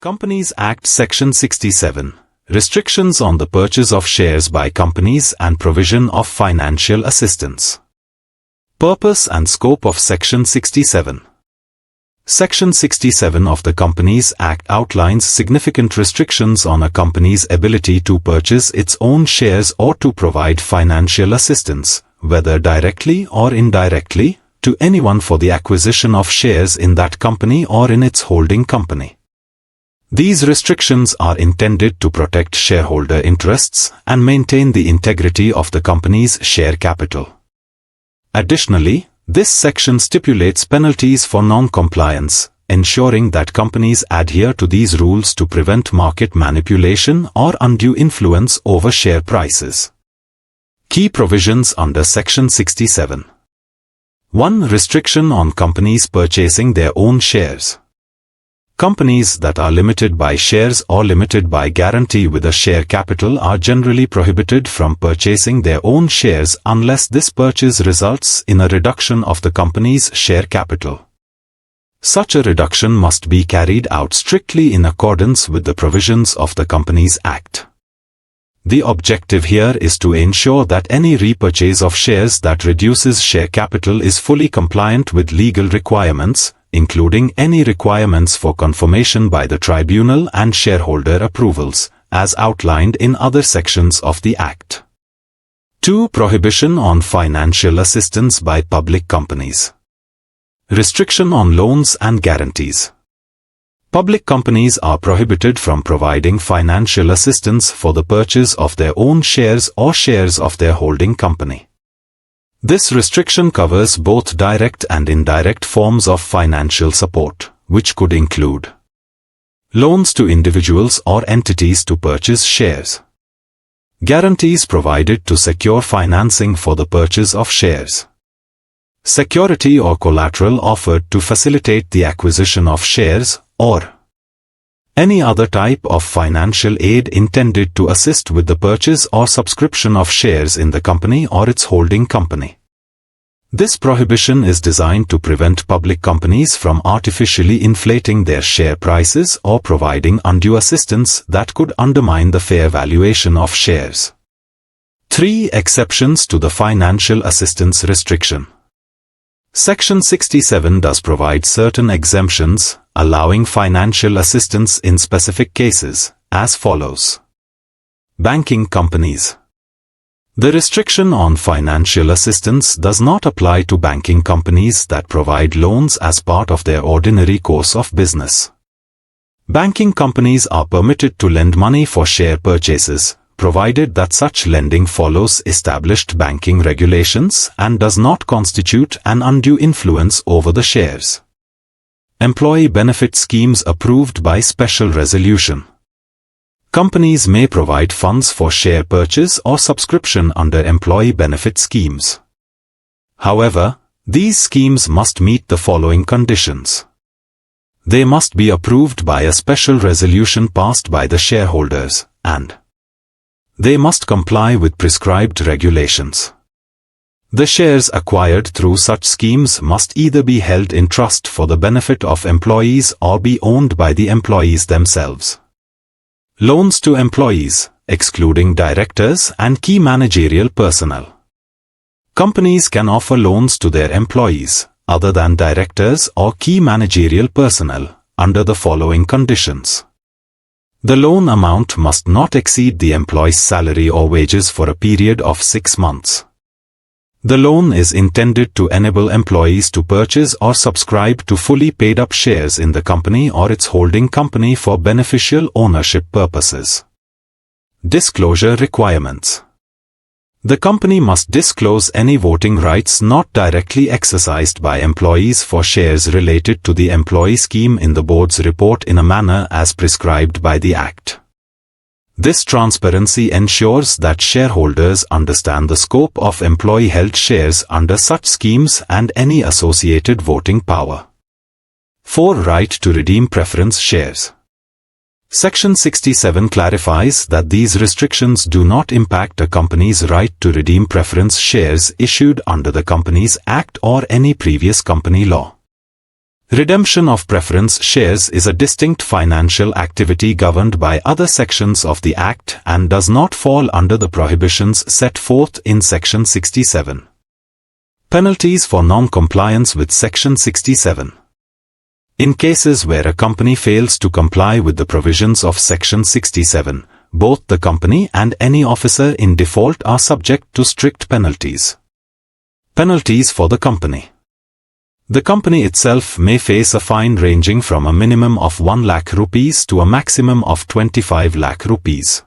Companies Act Section 67. Restrictions on the purchase of shares by companies and provision of financial assistance. Purpose and scope of Section 67. Section 67 of the Companies Act outlines significant restrictions on a company's ability to purchase its own shares or to provide financial assistance, whether directly or indirectly, to anyone for the acquisition of shares in that company or in its holding company. These restrictions are intended to protect shareholder interests and maintain the integrity of the company's share capital. Additionally, this section stipulates penalties for non-compliance, ensuring that companies adhere to these rules to prevent market manipulation or undue influence over share prices. Key provisions under Section 67. 1. Restriction on companies purchasing their own shares. Companies that are limited by shares or limited by guarantee with a share capital are generally prohibited from purchasing their own shares unless this purchase results in a reduction of the company's share capital. Such a reduction must be carried out strictly in accordance with the provisions of the Companies Act. The objective here is to ensure that any repurchase of shares that reduces share capital is fully compliant with legal requirements, including any requirements for confirmation by the tribunal and shareholder approvals, as outlined in other sections of the Act. 2. Prohibition on financial assistance by public companies. Restriction on loans and guarantees. Public companies are prohibited from providing financial assistance for the purchase of their own shares or shares of their holding company. This restriction covers both direct and indirect forms of financial support, which could include loans to individuals or entities to purchase shares, guarantees provided to secure financing for the purchase of shares, security or collateral offered to facilitate the acquisition of shares, or any other type of financial aid intended to assist with the purchase or subscription of shares in the company or its holding company. This prohibition is designed to prevent public companies from artificially inflating their share prices or providing undue assistance that could undermine the fair valuation of shares. 3. Exceptions to the financial assistance restriction. Section 67 does provide certain exemptions, allowing financial assistance in specific cases, as follows. Banking companies. The restriction on financial assistance does not apply to banking companies that provide loans as part of their ordinary course of business. Banking companies are permitted to lend money for share purchases, provided that such lending follows established banking regulations and does not constitute an undue influence over the shares. Employee benefit schemes approved by special resolution. Companies may provide funds for share purchase or subscription under employee benefit schemes. However, these schemes must meet the following conditions. They must be approved by a special resolution passed by the shareholders, and they must comply with prescribed regulations. The shares acquired through such schemes must either be held in trust for the benefit of employees or be owned by the employees themselves. Loans to employees, excluding directors and key managerial personnel. Companies can offer loans to their employees, other than directors or key managerial personnel, under the following conditions. The loan amount must not exceed the employee's salary or wages for a period of 6 months. The loan is intended to enable employees to purchase or subscribe to fully paid-up shares in the company or its holding company for beneficial ownership purposes. Disclosure requirements. The company must disclose any voting rights not directly exercised by employees for shares related to the employee scheme in the board's report in a manner as prescribed by the Act. This transparency ensures that shareholders understand the scope of employee-held shares under such schemes and any associated voting power. 4. Right to redeem preference shares. Section 67 clarifies that these restrictions do not impact a company's right to redeem preference shares issued under the Companies Act or any previous company law. Redemption of preference shares is a distinct financial activity governed by other sections of the Act and does not fall under the prohibitions set forth in Section 67. Penalties for non-compliance with Section 67. In cases where a company fails to comply with the provisions of Section 67, both the company and any officer in default are subject to strict penalties. Penalties for the company. The company itself may face a fine ranging from a minimum of 1 lakh rupees to a maximum of 25 lakh rupees.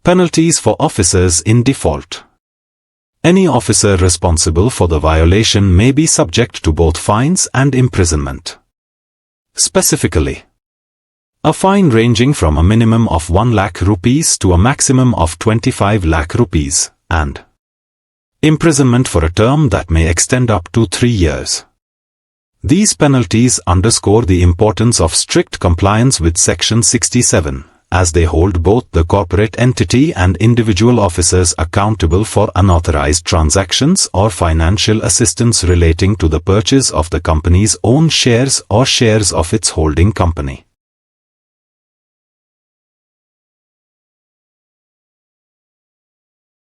Penalties for officers in default. Any officer responsible for the violation may be subject to both fines and imprisonment. Specifically, a fine ranging from a minimum of 1 lakh rupees to a maximum of 25 lakh rupees, and imprisonment for a term that may extend up to 3 years. These penalties underscore the importance of strict compliance with Section 67, as they hold both the corporate entity and individual officers accountable for unauthorized transactions or financial assistance relating to the purchase of the company's own shares or shares of its holding company.